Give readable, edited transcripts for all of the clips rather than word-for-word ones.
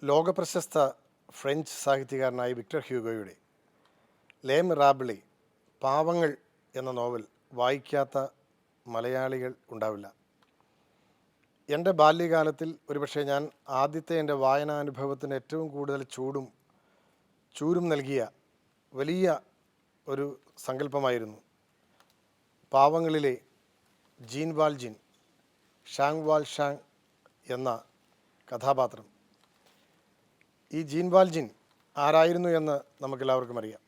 ലോകപ്രശസ്ത French സാഹിത്യകാരനായ Victor ഹ്യൂഗോയുടെ ലേ മിറാബിളെ പാവങ്ങൾ എന്ന നോവൽ വായിക്കാത്ത മലയാളികൾ ഉണ്ടാവില്ല. എൻ്റെ ബാല്യകാലത്തിൽ ഒരുപക്ഷെ ഞാൻ ആദ്യത്തെ എൻ്റെ വായനാനുഭവത്തിന് ഏറ്റവും കൂടുതൽ ചൂരും നൽകിയ വലിയ ഒരു സങ്കല്പമായിരുന്നു പാവങ്ങളിലെ ജീൻ വാൽജിൻ ഷാങ് വാൽ ഷാങ് എന്ന കഥാപാത്രം. ഈ ജീൻ വാൽജിൻ ആരായിരുന്നു എന്ന് നമുക്കെല്ലാവർക്കും അറിയാം.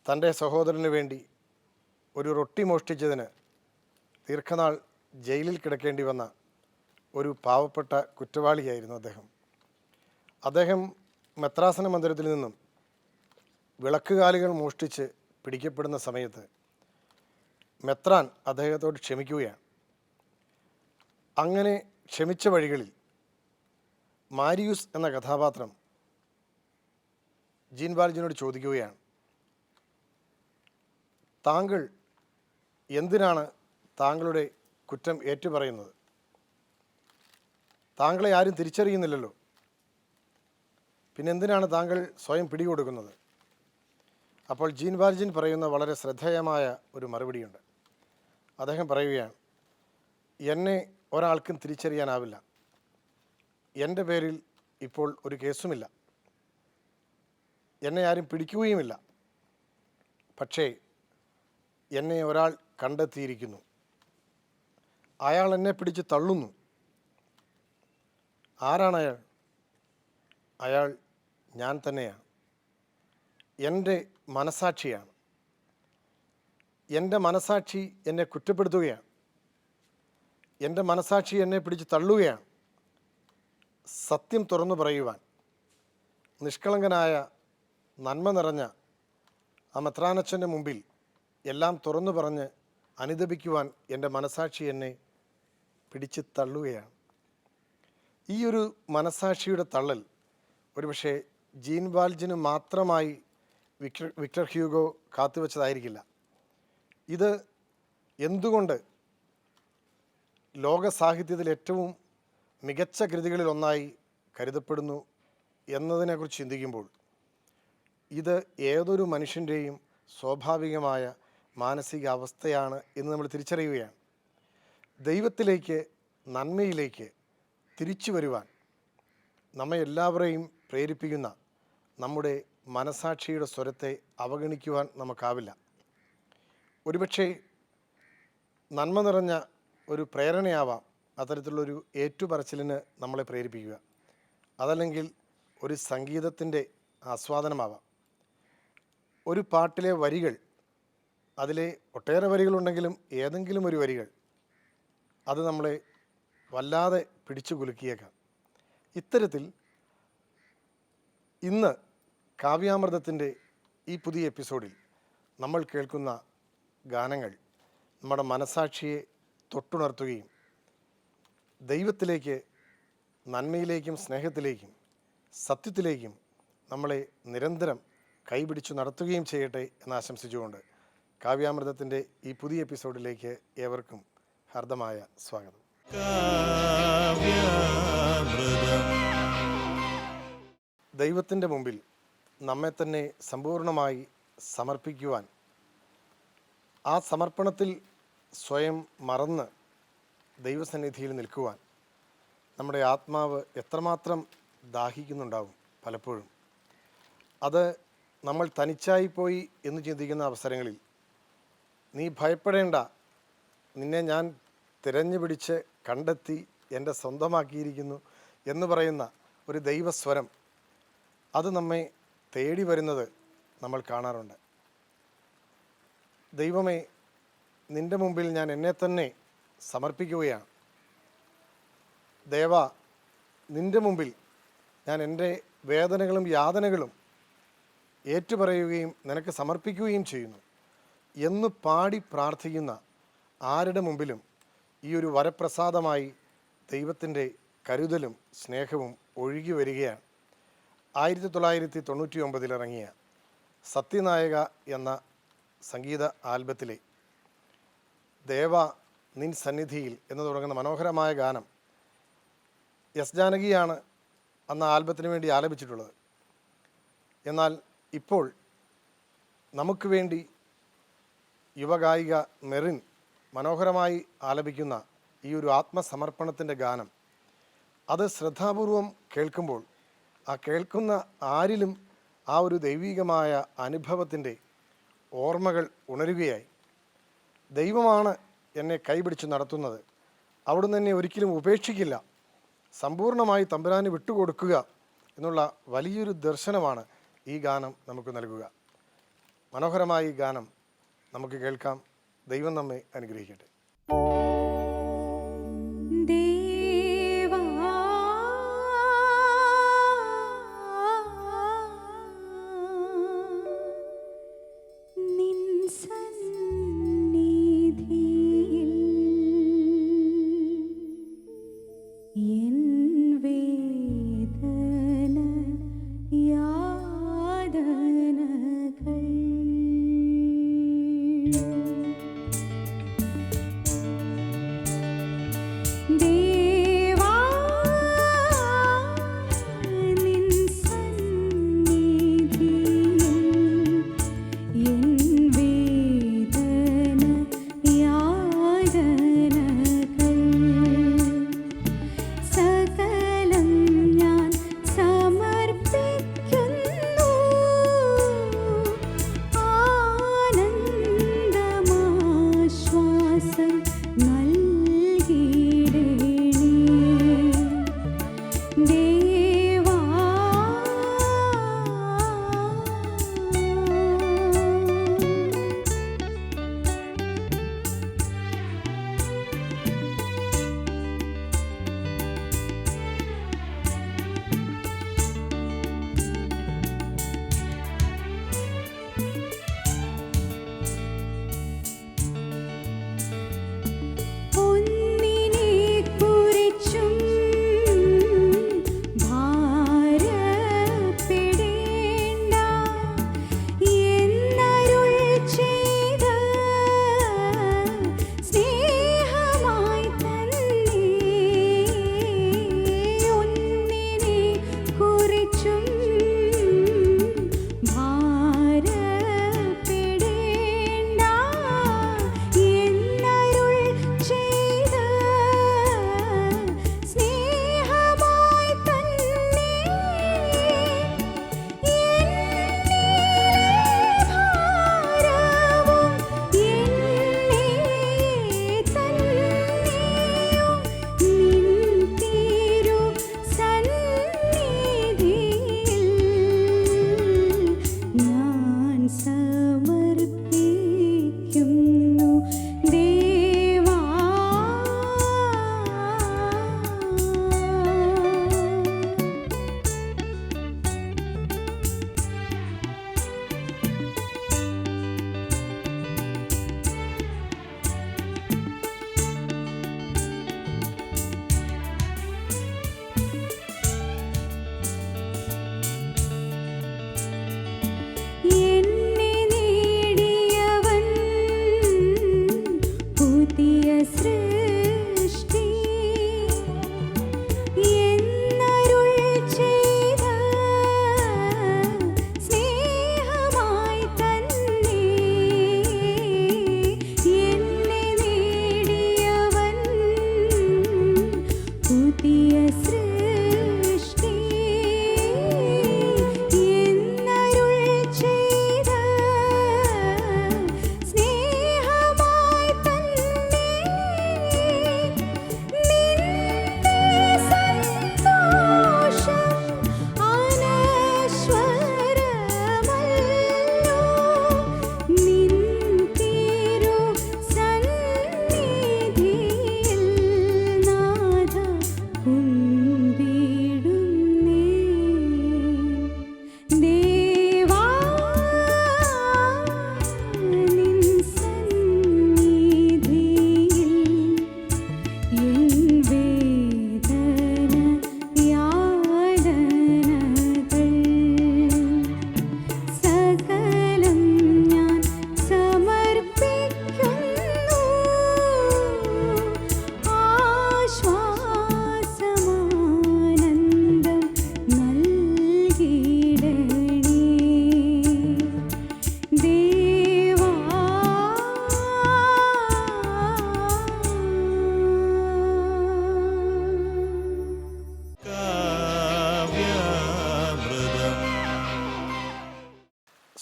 തൻ്റെ സഹോദരന് വേണ്ടി ഒരു റൊട്ടി മോഷ്ടിച്ചതിന് ദീർഘനാൾ ജയിലിൽ കിടക്കേണ്ടി വന്ന ഒരു പാവപ്പെട്ട കുറ്റവാളിയായിരുന്നു അദ്ദേഹം മെത്രാസന മന്ദിരത്തിൽ നിന്നും വിളക്കുകാലുകൾ മോഷ്ടിച്ച് പിടിക്കപ്പെടുന്ന സമയത്ത് മെത്രാൻ അദ്ദേഹത്തോട് ക്ഷമിക്കുകയാണ്. അങ്ങനെ ക്ഷമിച്ച വഴികളിൽ മാരിയൂസ് എന്ന കഥാപാത്രം ജീൻ വാൽജിനോട് ചോദിക്കുകയാണ്, താങ്കൾ എന്തിനാണ് താങ്കളുടെ കുറ്റം ഏറ്റുപറയുന്നത്? താങ്കളെ ആരും തിരിച്ചറിയുന്നില്ലല്ലോ, പിന്നെന്തിനാണ് താങ്കൾ സ്വയം പിടികൊടുക്കുന്നത്? അപ്പോൾ ജീൻ വാൽജിൻ പറയുന്ന വളരെ ശ്രദ്ധേയമായ ഒരു മറുപടിയുണ്ട്. അദ്ദേഹം പറയുകയാണ്, എന്നെ ഒരാൾക്കും തിരിച്ചറിയാനാവില്ല. എൻ്റെ പേരിൽ ഇപ്പോൾ ഒരു കേസുമില്ല, എന്നെ ആരും പിടിക്കുകയുമില്ല. പക്ഷേ എന്നെ ഒരാൾ കണ്ടെത്തിയിരിക്കുന്നു. അയാൾ എന്നെ പിടിച്ച് തള്ളുന്നു. ആരാണ് അയാൾ? അയാൾ ഞാൻ തന്നെയാണ്. എൻ്റെ മനസാക്ഷിയാണ്. എൻ്റെ മനസാക്ഷി എന്നെ കുറ്റപ്പെടുത്തുകയാണ്. എൻ്റെ മനസാക്ഷി എന്നെ പിടിച്ച് തള്ളുകയാണ്. സത്യം തുറന്നു പറയുവാൻ നിഷ്കളങ്കനായ നന്മ നിറഞ്ഞ ആ മെത്രാനച്ഛൻ്റെ മുമ്പിൽ എല്ലാം തുറന്നു പറഞ്ഞ് അനുദപിക്കുവാൻ എൻ്റെ മനസാക്ഷി എന്നെ പിടിച്ച് തള്ളുകയാണ്. ഈ ഒരു മനസാക്ഷിയുടെ തള്ളൽ ഒരുപക്ഷെ ജീൻ വാൽജിന് മാത്രമായി വിക്ടർ ഹ്യൂഗോ കാത്തുവച്ചതായിരിക്കില്ല. ഇത് എന്തുകൊണ്ട് ലോക സാഹിത്യത്തിൽ ഏറ്റവും മികച്ച കൃതികളിൽ ഒന്നായി കരുതപ്പെടുന്നു എന്നതിനെക്കുറിച്ച് ചിന്തിക്കുമ്പോൾ ഇത് ഏതൊരു മനുഷ്യൻ്റെയും സ്വാഭാവികമായ മാനസിക അവസ്ഥയാണ് എന്ന് നമ്മൾ തിരിച്ചറിയുകയാണ്. ദൈവത്തിലേക്ക്, നന്മയിലേക്ക് തിരിച്ചു വരുവാൻ നമ്മെ എല്ലാവരെയും പ്രേരിപ്പിക്കുന്ന നമ്മുടെ മനസാക്ഷിയുടെ സ്വരത്തെ അവഗണിക്കുവാൻ നമുക്കാവില്ല. ഒരുപക്ഷെ നന്മ നിറഞ്ഞ ഒരു പ്രേരണയാവാം അത്തരത്തിലുള്ളൊരു ഏറ്റുപറച്ചിലിന് നമ്മളെ പ്രേരിപ്പിക്കുക. അതല്ലെങ്കിൽ ഒരു സംഗീതത്തിൻ്റെ ആസ്വാദനമാവാം. ഒരു പാട്ടിലെ വരികൾ, അതിലെ ഒട്ടേറെ വരികളുണ്ടെങ്കിലും ഏതെങ്കിലും ഒരു വരികൾ അത് നമ്മളെ വല്ലാതെ പിടിച്ചു കുലുക്കിയേക്കാം. ഇത്തരത്തിൽ ഇന്ന് കാവ്യാമൃതത്തിൻ്റെ ഈ പുതിയ എപ്പിസോഡിൽ നമ്മൾ കേൾക്കുന്ന ഗാനങ്ങൾ നമ്മുടെ മനസാക്ഷിയെ തൊട്ടുണർത്തുകയും ദൈവത്തിലേക്ക്, നന്മയിലേക്കും സ്നേഹത്തിലേക്കും സത്യത്തിലേക്കും നമ്മളെ നിരന്തരം കൈപിടിച്ചു നടത്തുകയും ചെയ്യട്ടെ എന്ന് ആശംസിച്ചുകൊണ്ട് കാവ്യാമൃതത്തിൻ്റെ ഈ പുതിയ എപ്പിസോഡിലേക്ക് ഏവർക്കും ഹാർദമായ സ്വാഗതം. ദൈവത്തിൻ്റെ മുമ്പിൽ നമ്മെ തന്നെ സമ്പൂർണമായി സമർപ്പിക്കുവാൻ, ആ സമർപ്പണത്തിൽ സ്വയം മറന്ന് ദൈവസന്നിധിയിൽ നിൽക്കുവാൻ നമ്മുടെ ആത്മാവ് എത്രമാത്രം ദാഹിക്കുന്നുണ്ടാവും പലപ്പോഴും. അത് നമ്മൾ തനിച്ചായിപ്പോയി എന്ന് ചിന്തിക്കുന്ന അവസരങ്ങളിൽ നീ ഭയപ്പെടേണ്ട, നിന്നെ ഞാൻ തിരഞ്ഞു പിടിച്ച് കണ്ടെത്തി എൻ്റെ സ്വന്തമാക്കിയിരിക്കുന്നു എന്ന് പറയുന്ന ഒരു ദൈവസ്വരം അത് നമ്മെ തേടി വരുന്നത് നമ്മൾ കാണാറുണ്ട്. ദൈവമേ, നിൻ്റെ മുമ്പിൽ ഞാൻ എന്നെ തന്നെ സമർപ്പിക്കുകയാണ്. ദേവാ, നിൻ്റെ മുമ്പിൽ ഞാൻ എൻ്റെ വേദനകളും യാതനകളും ഏറ്റുപറയുകയും നിനക്ക് സമർപ്പിക്കുകയും ചെയ്യുന്നു എന്ന് പാടി പ്രാർത്ഥിക്കുന്ന ആരുടെ മുമ്പിലും ഈ ഒരു വരപ്രസാദമായി ദൈവത്തിൻ്റെ കരുതലും സ്നേഹവും ഒഴുകി വരികയാണ്. 1999 ഇറങ്ങിയ സത്യനായക എന്ന സംഗീത ആൽബത്തിലെ ദേവ നിൻ സന്നിധിയിൽ എന്ന് തുടങ്ങുന്ന മനോഹരമായ ഗാനം എസ് ജാനകിയാണ് അന്ന് ആൽബത്തിന് വേണ്ടി ആലപിച്ചിട്ടുള്ളത്. എന്നാൽ ഇപ്പോൾ നമുക്ക് വേണ്ടി യുവഗായിക മെറിൻ മനോഹരമായി ആലപിക്കുന്ന ഈ ഒരു ആത്മസമർപ്പണത്തിൻ്റെ ഗാനം, അത് ശ്രദ്ധാപൂർവം കേൾക്കുമ്പോൾ ആ കേൾക്കുന്ന ആരിലും ആ ഒരു ദൈവികമായ അനുഭവത്തിൻ്റെ ഓർമ്മകൾ ഉണരുകയായി. ദൈവമാണ് എന്നെ കൈപിടിച്ച് നടത്തുന്നത്, അവിടുന്ന് എന്നെ ഒരിക്കലും ഉപേക്ഷിക്കില്ല, സമ്പൂർണ്ണമായി തമ്പുരാന് വിട്ടുകൊടുക്കുക എന്നുള്ള വലിയൊരു ദർശനമാണ് ഈ ഗാനം നമുക്ക് നൽകുക. മനോഹരമായ ഈ ഗാനം നമുക്ക് കേൾക്കാം. ദൈവം നമ്മെ അനുഗ്രഹിക്കട്ടെ.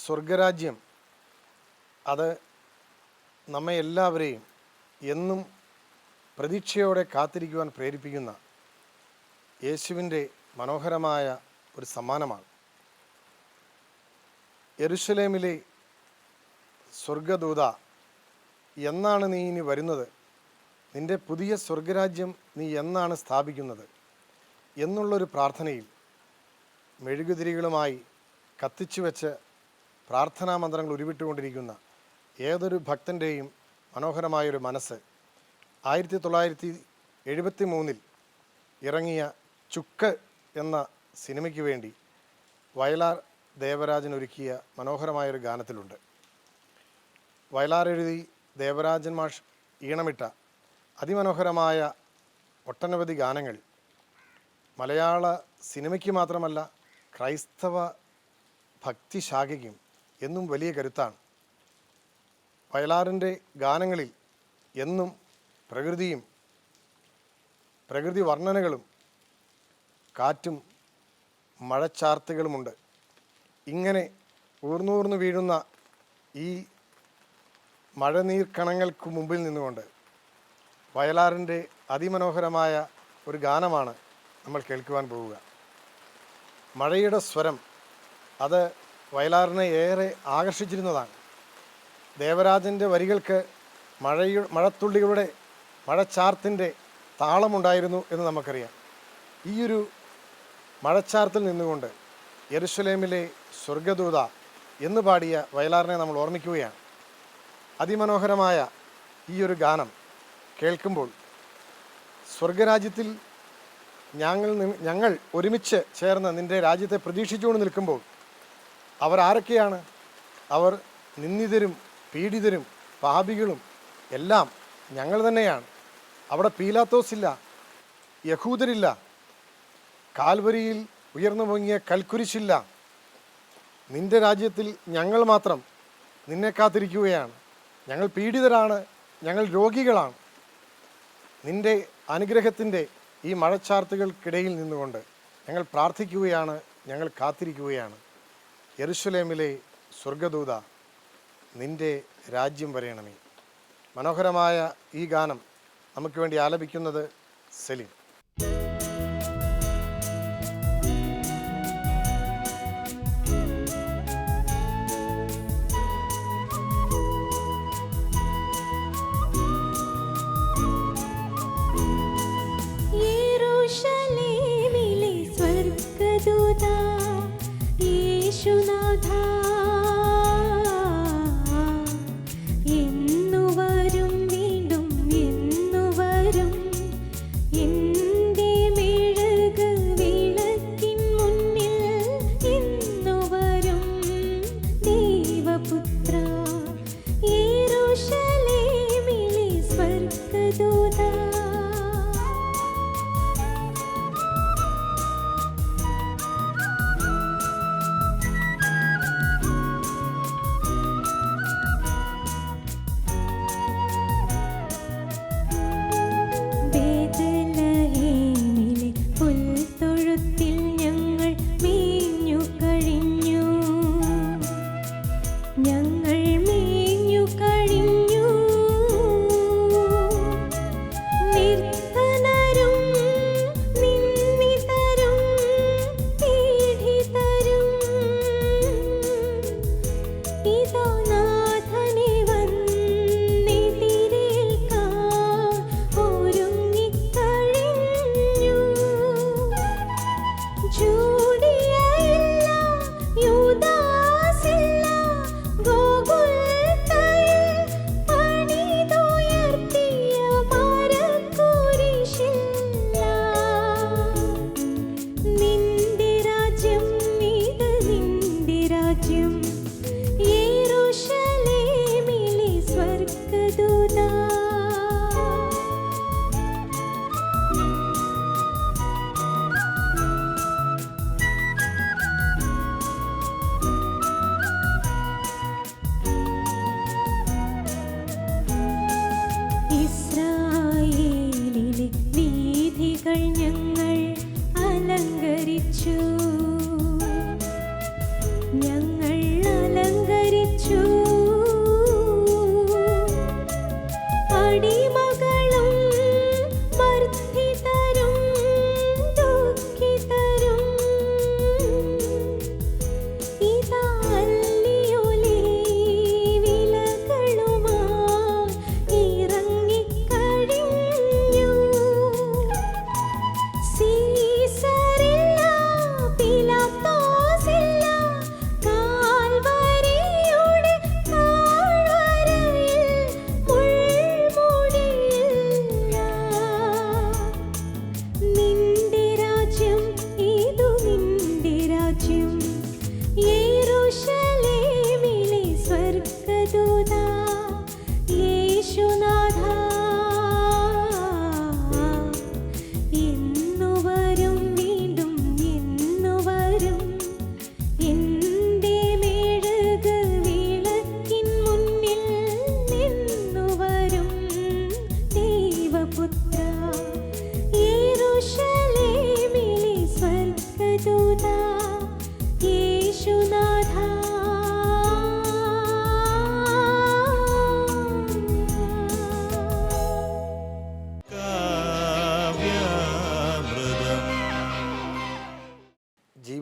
സ്വർഗരാജ്യം അത് നമ്മെ എല്ലാവരെയും എന്നും പ്രതീക്ഷയോടെ കാത്തിരിക്കുവാൻ പ്രേരിപ്പിക്കുന്ന യേശുവിൻ്റെ മനോഹരമായ ഒരു സമ്മാനമാണ്. യെരുശലേമിലെ സ്വർഗദൂത, എന്നാണ് നീ ഇനി വരുന്നത്? നിൻ്റെ പുതിയ സ്വർഗരാജ്യം നീ എന്നാണ് സ്ഥാപിക്കുന്നത് എന്നുള്ളൊരു പ്രാർത്ഥനയിൽ മെഴുകുതിരികളുമായി കത്തിച്ചു വെച്ച് പ്രാർത്ഥനാ മന്ത്രങ്ങൾ ഉരുവിട്ടുകൊണ്ടിരിക്കുന്ന ഏതൊരു ഭക്തൻ്റെയും മനോഹരമായൊരു മനസ്സ് 1973 ഇറങ്ങിയ ചുക്ക് എന്ന സിനിമയ്ക്ക് വേണ്ടി വയലാർ ദേവരാജൻ ഒരുക്കിയ മനോഹരമായൊരു ഗാനത്തിലുണ്ട്. വയലാർ എഴുതി ദേവരാജൻ മാഷ് ഈണമിട്ട അതിമനോഹരമായ ഒട്ടനവധി ഗാനങ്ങൾ മലയാള സിനിമയ്ക്ക് മാത്രമല്ല ക്രൈസ്തവ ഭക്തിശാഖയ്ക്കും എന്നും വലിയ കരുത്താണ്. വയലാറിൻ്റെ ഗാനങ്ങളിൽ എന്നും പ്രകൃതിയും പ്രകൃതി വർണ്ണനകളും കാറ്റും മഴച്ചാർത്തുകളുമുണ്ട്. ഇങ്ങനെ ഊർന്നൂർന്നു വീഴുന്ന ഈ മഴനീർക്കണങ്ങൾക്ക് മുമ്പിൽ നിന്നുകൊണ്ട് വയലാറിൻ്റെ അതിമനോഹരമായ ഒരു ഗാനമാണ് നമ്മൾ കേൾക്കുവാൻ പോവുക. മഴയുടെ സ്വരം അത് വയലാറിനെ ഏറെ ആകർഷിച്ചിരുന്നതാണ്. ദേവരാജൻ്റെ വരികൾക്ക് മഴത്തുള്ളികളുടെ മഴച്ചാർത്തിൻ്റെ താളമുണ്ടായിരുന്നു എന്ന് നമുക്കറിയാം. ഈയൊരു മഴച്ചാർത്തിൽ നിന്നുകൊണ്ട് യെരുശലേമിലെ സ്വർഗദൂത എന്ന് പാടിയ വയലാറിനെ നമ്മൾ ഓർമ്മിക്കുകയാണ്. അതിമനോഹരമായ ഈയൊരു ഗാനം കേൾക്കുമ്പോൾ സ്വർഗരാജ്യത്തിൽ ഞങ്ങൾ ഒരുമിച്ച് ചേർന്ന് നിൻ്റെ രാജ്യത്തെ പ്രതീക്ഷിച്ചുകൊണ്ട് നിൽക്കുമ്പോൾ അവരാരൊക്കെയാണ്? അവർ നിന്ദിതരും പീഡിതരും പാപികളും എല്ലാം ഞങ്ങൾ തന്നെയാണ്. അവിടെ പീലാത്തോസില്ല, യഹൂദരില്ല, കാൽവരിയിൽ ഉയർന്നു പൊങ്ങിയ കൽക്കുരിശില്ല. നിൻ്റെ രാജ്യത്തിൽ ഞങ്ങൾ മാത്രം നിന്നെ കാത്തിരിക്കുകയാണ്. ഞങ്ങൾ പീഡിതരാണ്, ഞങ്ങൾ രോഗികളാണ്. നിൻ്റെ അനുഗ്രഹത്തിൻ്റെ ഈ മഴച്ചാർത്തുകൾക്കിടയിൽ നിന്നുകൊണ്ട് ഞങ്ങൾ പ്രാർത്ഥിക്കുകയാണ്, ഞങ്ങൾ കാത്തിരിക്കുകയാണ്. യെരുശലേമിലെ സ്വർഗദൂത, നിൻ്റെ രാജ്യം വരയണമേ. മനോഹരമായ ഈ ഗാനം നമുക്ക് വേണ്ടി ആലപിക്കുന്നത് സെലിൻ. ഞങ്ങൾ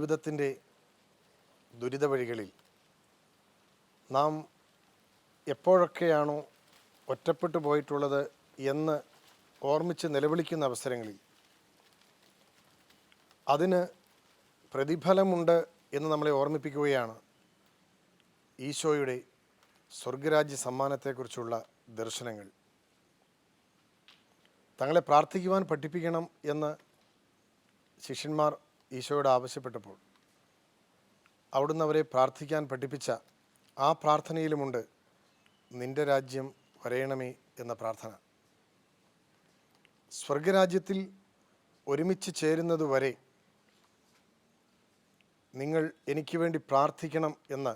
ജീവിതത്തിൻ്റെ ദുരിത വഴികളിൽ നാം എപ്പോഴൊക്കെയാണോ ഒറ്റപ്പെട്ടു പോയിട്ടുള്ളത് എന്ന് ഓർമ്മിച്ച് നിലവിളിക്കുന്ന അവസരങ്ങളിൽ അതിന് പ്രതിഫലമുണ്ട് എന്ന് നമ്മളെ ഓർമ്മിപ്പിക്കുകയാണ് ഈശോയുടെ സ്വർഗരാജ്യ സമ്മാനത്തെക്കുറിച്ചുള്ള ദർശനങ്ങൾ. തങ്ങളെ പ്രാർത്ഥിക്കുവാൻ പഠിപ്പിക്കണം എന്ന് ശിഷ്യന്മാർ ഈശോയോട് ആവശ്യപ്പെട്ടപ്പോൾ അവിടുന്ന് അവരെ പ്രാർത്ഥിക്കാൻ പഠിപ്പിച്ച ആ പ്രാർത്ഥനയിലുമുണ്ട് നിന്റെ രാജ്യം വരയണമേ എന്ന പ്രാർത്ഥന. സ്വർഗരാജ്യത്തിൽ ഒരുമിച്ച് ചേരുന്നതുവരെ നിങ്ങൾ എനിക്ക് വേണ്ടി പ്രാർത്ഥിക്കണം എന്ന്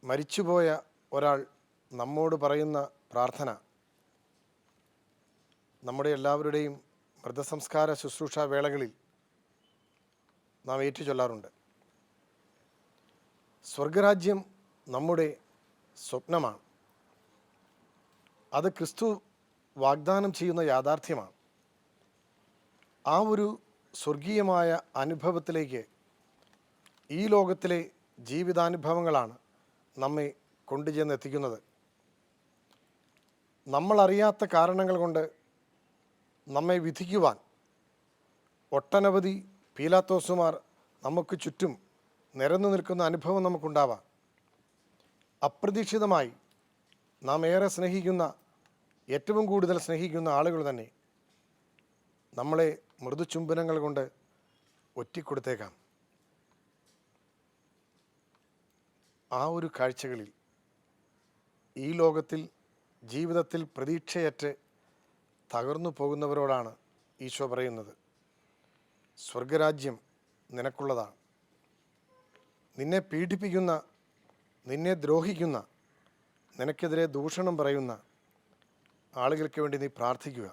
മരിച്ചുപോയ ഒരാൾ നമ്മോട് പറയുന്ന പ്രാർത്ഥന നമ്മുടെ എല്ലാവരുടെയും മൃതസംസ്കാര ശുശ്രൂഷ വേളകളിൽ നാം ഏറ്റുചൊല്ലാറുണ്ട്. സ്വർഗരാജ്യം നമ്മുടെ സ്വപ്നമാണ്. അത് ക്രിസ്തു വാഗ്ദാനം ചെയ്യുന്ന യാഥാർത്ഥ്യമാണ്. ആ ഒരു സ്വർഗീയമായ അനുഭവത്തിലേക്ക് ഈ ലോകത്തിലെ ജീവിതാനുഭവങ്ങളാണ് നമ്മെ കൊണ്ടുചെന്നെത്തിക്കുന്നത്. നമ്മളറിയാത്ത കാരണങ്ങൾ കൊണ്ട് നമ്മെ വിധിക്കുവാൻ ഒട്ടനവധി പീലാത്തോസുമാർ നമുക്ക് ചുറ്റും നിരന്നു നിൽക്കുന്ന അനുഭവം നമുക്കുണ്ടാവാം. അപ്രതീക്ഷിതമായി നാം ഏറെ സ്നേഹിക്കുന്ന, ഏറ്റവും കൂടുതൽ സ്നേഹിക്കുന്ന ആളുകൾ തന്നെ നമ്മളെ മൃദുചുംബനങ്ങൾ കൊണ്ട് ഒറ്റിക്കൊടുത്തേക്കാം. ആ ഒരു കാഴ്ചകളിൽ ഈ ലോകത്തിൽ ജീവിതത്തിൽ പ്രതീക്ഷയറ്റ് തകർന്നു പോകുന്നവരോടാണ് ഈശോ പറയുന്നത്, സ്വർഗരാജ്യം നിനക്കുള്ളതാണ്. നിന്നെ പീഡിപ്പിക്കുന്ന, നിന്നെ ദ്രോഹിക്കുന്ന, നിനക്കെതിരെ ദൂഷണം പറയുന്ന ആളുകൾക്ക് വേണ്ടി നീ പ്രാർത്ഥിക്കുക.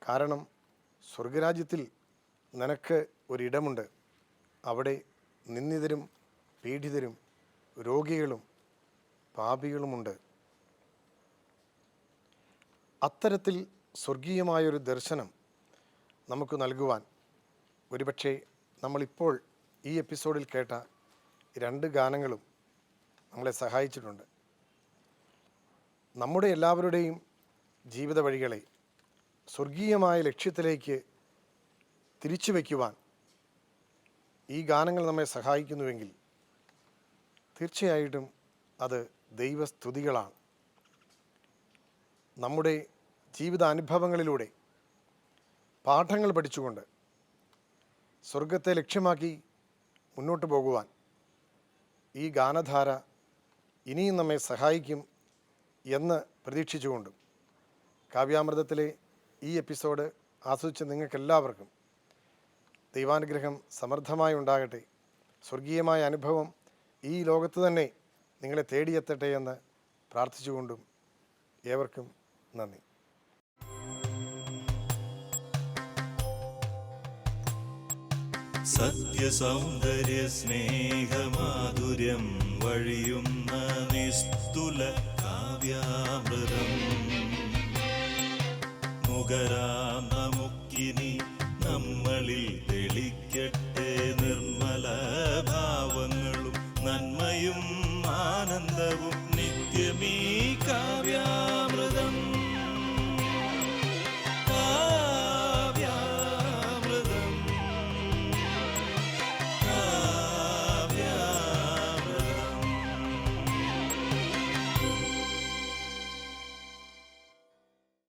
കാരണം സ്വർഗരാജ്യത്തിൽ നിനക്ക് ഒരിടമുണ്ട്. അവിടെ നിന്ദിതരും പീഡിതരും രോഗികളും പാപികളുമുണ്ട്. അത്തരത്തിൽ സ്വർഗീയമായൊരു ദർശനം നമുക്ക് നൽകുവാൻ ഒരുപക്ഷെ നമ്മളിപ്പോൾ ഈ എപ്പിസോഡിൽ കേട്ട 2 ഗാനങ്ങളും നമ്മളെ സഹായിച്ചിട്ടുണ്ട്. നമ്മുടെ എല്ലാവരുടെയും ജീവിത വഴികളെ സ്വർഗീയമായ ലക്ഷ്യത്തിലേക്ക് തിരിച്ചു വയ്ക്കുവാൻ ഈ ഗാനങ്ങൾ നമ്മെ സഹായിക്കുന്നുവെങ്കിൽ തീർച്ചയായിട്ടും അത് ദൈവസ്തുതികളാണ്. നമ്മുടെ ജീവിതാനുഭവങ്ങളിലൂടെ പാഠങ്ങൾ പഠിച്ചുകൊണ്ട് സ്വർഗത്തെ ലക്ഷ്യമാക്കി മുന്നോട്ട് പോകുവാൻ ഈ ഗാനധാര ഇനിയും നമ്മെ സഹായിക്കും എന്ന് പ്രതീക്ഷിച്ചുകൊണ്ടും കാവ്യാമൃതത്തിലെ ഈ എപ്പിസോഡ് ആസ്വദിച്ച നിങ്ങൾക്കെല്ലാവർക്കും ദൈവാനുഗ്രഹം സമൃദ്ധമായി ഉണ്ടാകട്ടെ. സ്വർഗീയമായ അനുഭവം ഈ ലോകത്ത് തന്നെ നിങ്ങളെ തേടിയെത്തട്ടെ എന്ന് പ്രാർത്ഥിച്ചുകൊണ്ടും ഏവർക്കും നന്ദി. സത്യസൗന്ദര്യ സ്നേഹമാധുര്യം വഴിയുന്ന നിസ്തുല കാവ്യാമൃതം മുഖരാം